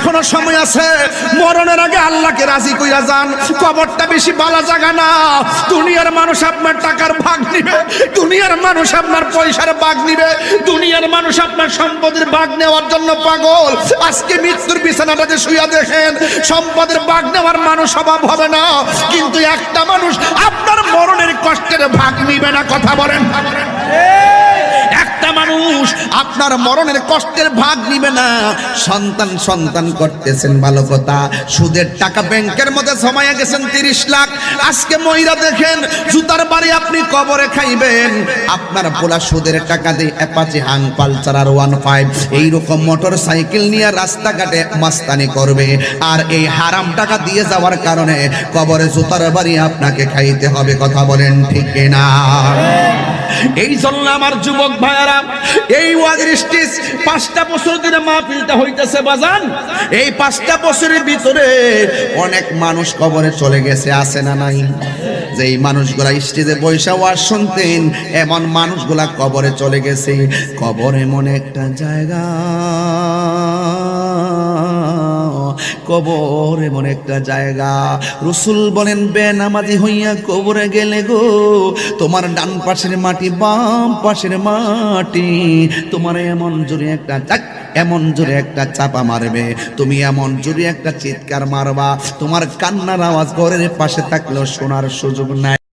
এখনো সময় আছে, মরণের আগে আল্লাহকে রাজি কইরা যান। কবরটা বেশি বালা জায়গা না। দুনিয়ার মানুষ আপনার টাকার ভাগ নিবে, দুনিয়ার মানুষ আপনার পয়সার ভাগ নিবে, দুনিয়ার মানুষ আপনার সম্পদের ভাগ নেওয়ার জন্য পাগল। আজকে মৃত্যুর বিছানাটাতে শুইয়া দেখেন, সম্পদের ভাগ নেওয়ার মানুষ অভাব হবে না, কিন্তু একটা মানুষ আপনার মরণের কষ্টের ভাগ নিবে না। কথা বলেন, একটা মানুষ আপনার মরণের কষ্টের ভাগ নিবে না। সন্তান সন্তান করতেছেন ভালো কথা, সুদের টাকা ব্যাংকের মধ্যে জমায়া গেছেন 30 লাখ, আজকে মহিলা দেখেন জুতার বাড়ি আপনি কবরে খাইবেন। আপনার পোলা সুদের টাকা দিয়ে অ্যাপাচি, হাং, পালসার আর 15 এইরকম মোটর সাইকেল নিয়ে রাস্তাঘাটে মাস্তানি করবে, আর এই হারাম টাকা দিয়ে যাওয়ার কারণে কবরে জুতার বাড়ি আপনাকে খাইতে হবে। কথা বলেন ঠিক না? এই জন্য আমার যুবক ভাইয়ারা, এই ওয়াজের স্টেজ 5টা বছর ধরে মাহফিলটা হইতেছে বাজান। এই 5টা বছরের ভিতরে অনেক মানুষ কবরে চলে গেছে, আছে না নাই? যেই মানুষগুলা স্টেজে বৈশা ওয়াজ শুনতেন, এমন মানুষগুলা কবরে চলে গেছে। কবর এমন একটা জায়গা, কবর এমন একটা জায়গা, রাসূল বলেন বেনামাজি হইয়া কবরে গেলে গো, তোমার ডান পাশের মাটি বাম পাশের মাটি তোমার এমন জোরে একটা চাপা মারবে, তুমি এমন জোরে একটা চিৎকার মারবা, তোমার কান্নার আওয়াজ ঘরের পাশে থাকলেও শোনার সুযোগ নাই।